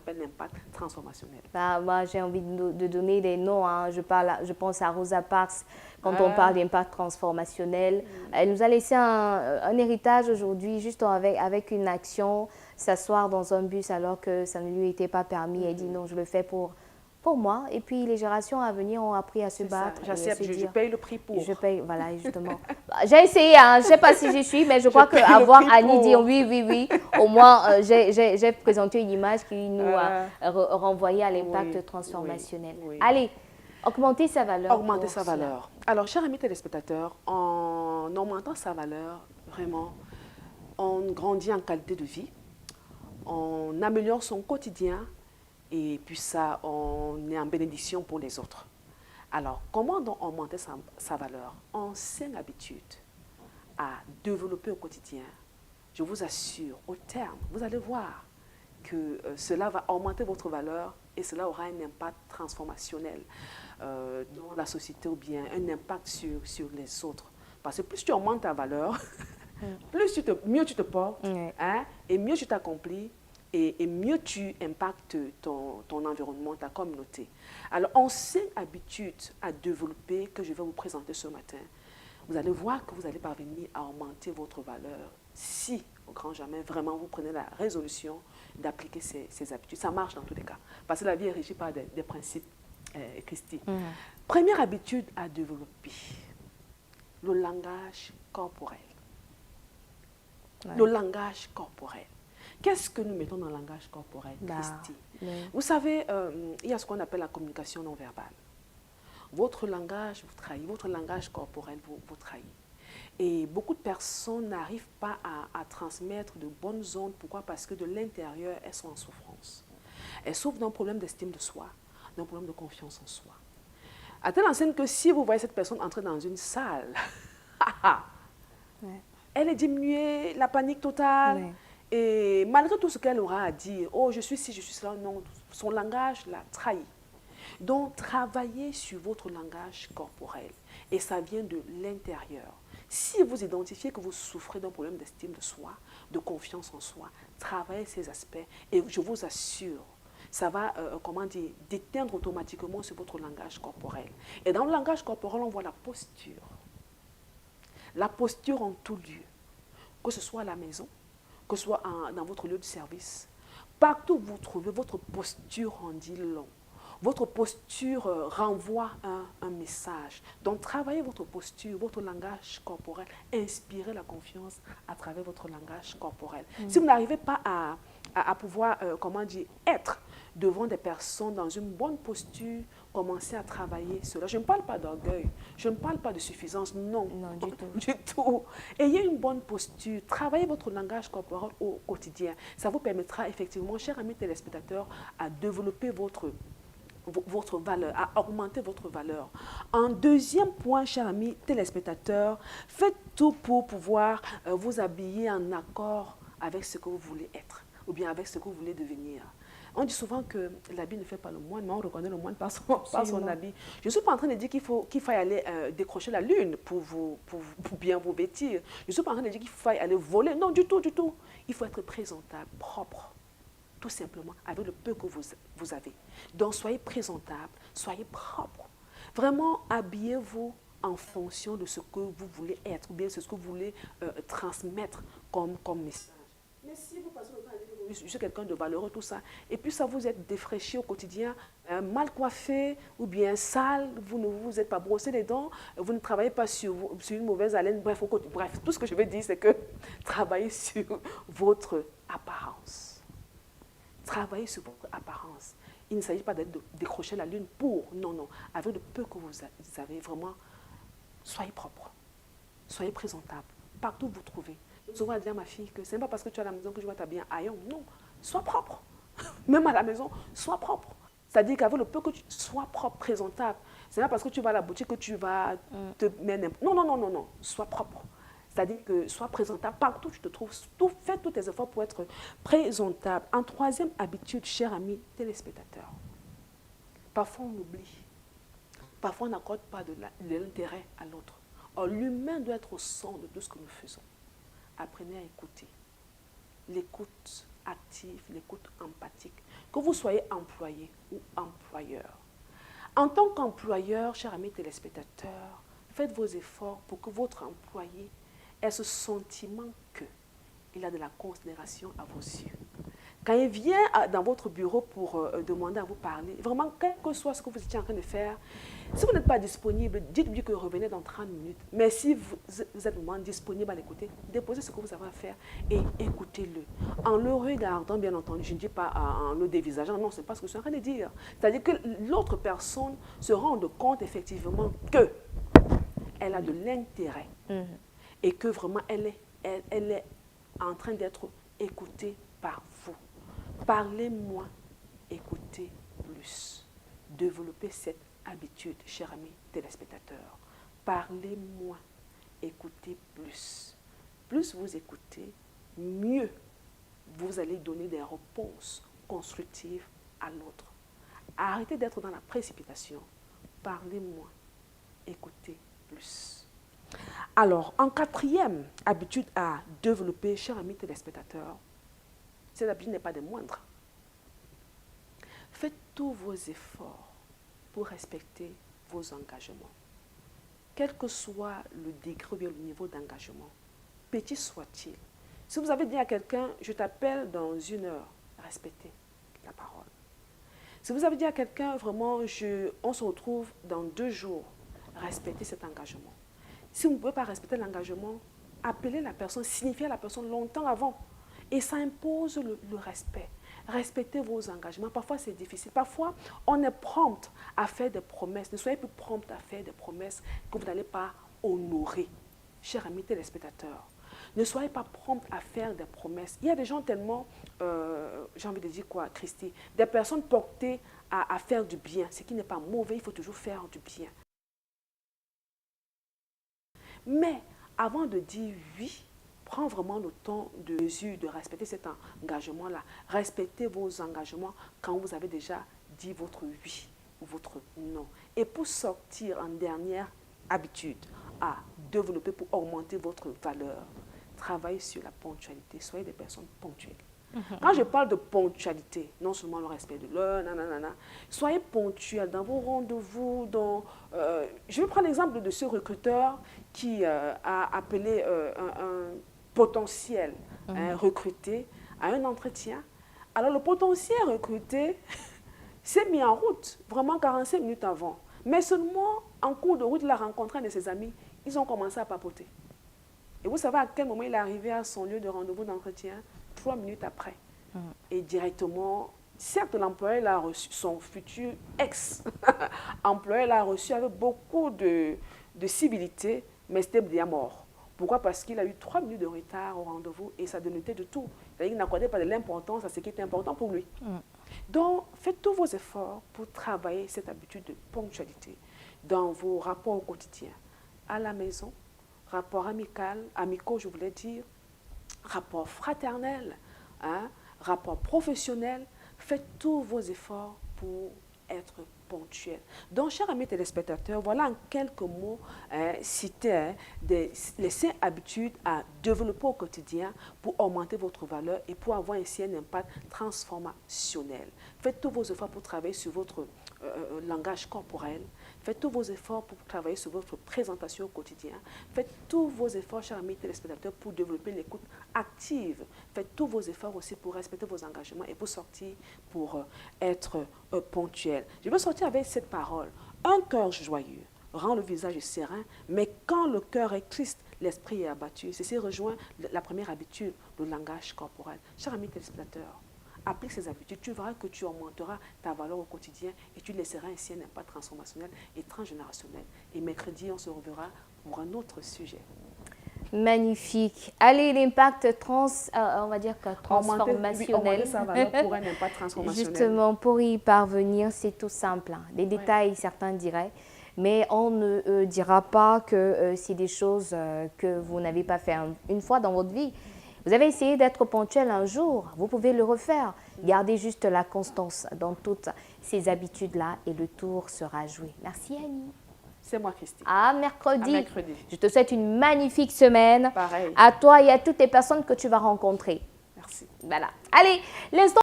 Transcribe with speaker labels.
Speaker 1: appelle l'impact transformationnel?
Speaker 2: Bah, moi, j'ai envie de donner des noms. Hein. Je pense à Rosa Parks quand on parle d'impact transformationnel. Elle nous a laissé un héritage aujourd'hui, juste avec une action, s'asseoir dans un bus alors que ça ne lui était pas permis. Elle dit non, je le fais pour moi. Et puis les générations à venir ont appris à se battre.
Speaker 1: J'accepte, je paye le prix pour.
Speaker 2: Je paye, voilà, justement. J'ai essayé, hein, je ne sais pas si j'y suis, mais je crois qu'avoir Annie dire oui, oui, oui, au moins j'ai présenté une image qui nous a renvoyé à l'impact transformationnel.
Speaker 1: Oui.
Speaker 2: Allez, augmenter sa valeur.
Speaker 1: Augmenter sa valeur. Alors, chers amis téléspectateurs, en augmentant sa valeur, vraiment, on grandit en qualité de vie, on améliore son quotidien et puis ça, on est en bénédiction pour les autres. Alors, comment donc augmenter sa valeur? En 5 habitudes à développer au quotidien. Je vous assure, au terme, vous allez voir que cela va augmenter votre valeur et cela aura un impact transformationnel dans la société ou bien un impact sur les autres. Parce que plus tu augmentes ta valeur, mieux tu te portes, hein, et mieux tu t'accomplis et mieux tu impactes ton environnement, ta communauté. Alors, en 5 habitudes à développer que je vais vous présenter ce matin, vous allez voir que vous allez parvenir à augmenter votre valeur si, au grand jamais, vraiment vous prenez la résolution d'appliquer ces habitudes. Ça marche dans tous les cas, parce que la vie est régie par des principes, Christy. Première habitude à développer, le langage corporel. Le langage corporel. Qu'est-ce que nous mettons dans le langage corporel, Christy? Vous savez, il y a ce qu'on appelle la communication non verbale. Votre langage vous trahit, votre langage corporel vous trahit. Et beaucoup de personnes n'arrivent pas à transmettre de bonnes ondes. Pourquoi? Parce que de l'intérieur, elles sont en souffrance. Elles souffrent d'un problème d'estime de soi, d'un problème de confiance en soi. À telle enseigne que si vous voyez cette personne entrer dans une salle, elle est diminuée, la panique totale. Et malgré tout ce qu'elle aura à dire, oh je suis ci, je suis cela, non, son langage la trahit. Donc travaillez sur votre langage corporel et ça vient de l'intérieur. Si vous identifiez que vous souffrez d'un problème d'estime de soi, de confiance en soi, travaillez ces aspects et je vous assure, ça va, comment dire, déteindre automatiquement sur votre langage corporel. Et dans le langage corporel, on voit la posture. La posture en tout lieu, que ce soit à la maison, que ce soit dans votre lieu de service. Partout où vous trouvez, votre posture en dit long. Votre posture renvoie un message. Donc, travaillez votre posture, votre langage corporel. Inspirez la confiance à travers votre langage corporel. Si vous n'arrivez pas à pouvoir, comment dire, être devant des personnes dans une bonne posture, commencez à travailler cela. Je ne parle pas d'orgueil, je ne parle pas de suffisance, non,
Speaker 2: du tout.
Speaker 1: Du tout. Ayez une bonne posture, travaillez votre langage corporel au quotidien. Ça vous permettra effectivement, chers amis téléspectateurs, à développer votre valeur, à augmenter votre valeur. En deuxième point, chers amis téléspectateurs, faites tout pour pouvoir vous habiller en accord avec ce que vous voulez être ou bien avec ce que vous voulez devenir. On dit souvent que l'habit ne fait pas le moine, mais on reconnaît le moine par son habit. Je ne suis pas en train de dire qu'il faille aller décrocher la lune pour bien vous vêtir. Je ne suis pas en train de dire qu'il faille aller voler. Non, du tout, du tout. Il faut être présentable, propre. Tout simplement, avec le peu que vous avez. Donc, soyez présentable, soyez propre. Vraiment, habillez-vous en fonction de ce que vous voulez être, ou bien ce que vous voulez transmettre comme message. Mais si vous passez le temps à dire que je suis quelqu'un de valeureux, tout ça, et puis ça vous êtes défraîchi au quotidien, mal coiffé ou bien sale, vous ne vous êtes pas brossé les dents, vous ne travaillez pas sur une mauvaise haleine, bref, tout ce que je veux dire, c'est que travaillez sur votre apparence. Travaillez sur votre apparence. Il ne s'agit pas de décrocher la lune pour, non, non. Avec le peu que vous avez, vraiment, soyez propre. Soyez présentable. Partout où vous trouvez. Je souvent dire à ma fille que ce n'est pas parce que tu es à la maison que je vais t'habiller en haillons. Non, sois propre. Même à la maison, sois propre. C'est-à-dire qu'avec le peu que tu sois propre, présentable. Ce n'est pas parce que tu vas à la boutique que tu vas te mettre... Non, non, non, non, non. Sois propre. C'est-à-dire que sois présentable partout où tu te trouves. Fais tous tes efforts pour être présentable. En troisième habitude, chers amis téléspectateurs, parfois on oublie. Parfois on n'accorde pas de l'intérêt à l'autre. Or, l'humain doit être au centre de tout ce que nous faisons. Apprenez à écouter. L'écoute active, l'écoute empathique. Que vous soyez employé ou employeur. En tant qu'employeur, chers amis téléspectateurs, faites vos efforts pour que votre employé ait ce sentiment qu'il a de la considération à vos yeux. Quand il vient dans votre bureau pour demander à vous parler, vraiment, quel que soit ce que vous étiez en train de faire, si vous n'êtes pas disponible, dites-lui que revenez dans 30 minutes. Mais si vous êtes vraiment disponible à l'écouter, déposez ce que vous avez à faire et écoutez-le. En le regardant, bien entendu, je ne dis pas en le dévisageant, non, ce n'est pas ce que je suis en train de dire. C'est-à-dire que l'autre personne se rende compte effectivement qu'elle a de l'intérêt et que vraiment elle est en train d'être écoutée par vous. Parlez moins, écoutez plus. Développez cette habitude, chers amis téléspectateurs. Parlez moins, écoutez plus. Plus vous écoutez, mieux vous allez donner des réponses constructives à l'autre. Arrêtez d'être dans la précipitation. Parlez moins, écoutez plus. Alors, en quatrième habitude à développer, chers amis téléspectateurs, cette habitude n'est pas des moindres. Faites tous vos efforts pour respecter vos engagements. Quel que soit le degré ou bien le niveau d'engagement, petit soit-il. Si vous avez dit à quelqu'un, je t'appelle dans 1 heure, respectez la parole. Si vous avez dit à quelqu'un, vraiment, on se retrouve dans 2 jours, respectez cet engagement. Si vous ne pouvez pas respecter l'engagement, appelez la personne, signifiez à la personne longtemps avant. Et ça impose le respect. Respectez vos engagements. Parfois, c'est difficile. Parfois, on est prompt à faire des promesses. Ne soyez plus prompt à faire des promesses que vous n'allez pas honorer. Chers amis téléspectateurs, ne soyez pas prompt à faire des promesses. Il y a des gens tellement, j'ai envie de dire quoi, Christy, des personnes portées à faire du bien. Ce qui n'est pas mauvais, il faut toujours faire du bien. Mais avant de dire oui, prends vraiment le temps de mesure, de respecter cet engagement-là. Respectez vos engagements quand vous avez déjà dit votre oui ou votre non. Et pour sortir en dernière habitude à développer, pour augmenter votre valeur, travaillez sur la ponctualité. Soyez des personnes ponctuelles. Quand je parle de ponctualité, non seulement le respect de l'heure, soyez ponctuels dans vos rendez-vous. Je vais prendre l'exemple de ce recruteur qui a appelé un potentiel recruté à un entretien. Alors le potentiel recruté s'est mis en route, vraiment 45 minutes avant. Mais seulement en cours de route, il a rencontré un de ses amis, ils ont commencé à papoter. Et vous savez à quel moment il est arrivé à son lieu de rendez-vous d'entretien? 3 minutes après. Et directement, certes l'employé l'a reçu, son futur ex-employé l'a reçu avec beaucoup de civilité, mais c'était bien mort. Pourquoi? Parce qu'il a eu 3 minutes de retard au rendez-vous et ça dénotait de tout. C'est-à-dire qu'il n'accordait pas de l'importance à ce qui était important pour lui. Donc, faites tous vos efforts pour travailler cette habitude de ponctualité dans vos rapports au quotidien, à la maison, rapports amicaux, je voulais dire, rapports fraternels, rapports professionnels. Faites tous vos efforts pour être ponctuel. Donc, chers amis téléspectateurs, voilà en quelques mots citer les 5 habitudes à développer au quotidien pour augmenter votre valeur et pour avoir ainsi un impact transformationnel. Faites tous vos efforts pour travailler sur votre langage corporel. Faites tous vos efforts pour travailler sur votre présentation au quotidien. Faites tous vos efforts, chers amis téléspectateurs, pour développer l'écoute active. Faites tous vos efforts aussi pour respecter vos engagements et pour sortir, pour être ponctuel. Je veux sortir avec cette parole. Un cœur joyeux rend le visage serein, mais quand le cœur est triste, l'esprit est abattu. Ceci rejoint la première habitude, le langage corporel. Chers amis téléspectateurs, applique ces habitudes, tu verras que tu augmenteras ta valeur au quotidien et tu laisseras ainsi un impact transformationnel et transgénérationnel. Et mercredi, on se reverra pour un autre sujet.
Speaker 2: Magnifique. Allez, l'impact on va dire que transformationnel.
Speaker 1: Sa valeur pour un impact transformationnel.
Speaker 2: Justement, pour y parvenir, c'est tout simple. Les détails, certains diraient, mais on ne dira pas que c'est des choses que vous n'avez pas fait une fois dans votre vie. Vous avez essayé d'être ponctuel un jour, vous pouvez le refaire. Gardez juste la constance dans toutes ces habitudes-là et le tour sera joué. Merci Annie.
Speaker 1: C'est moi Christy.
Speaker 2: À mercredi.
Speaker 1: À mercredi.
Speaker 2: Je te souhaite une magnifique semaine.
Speaker 1: Pareil.
Speaker 2: À toi et à toutes les personnes que tu vas rencontrer.
Speaker 1: Merci. Merci.
Speaker 2: Voilà. Allez, l'instant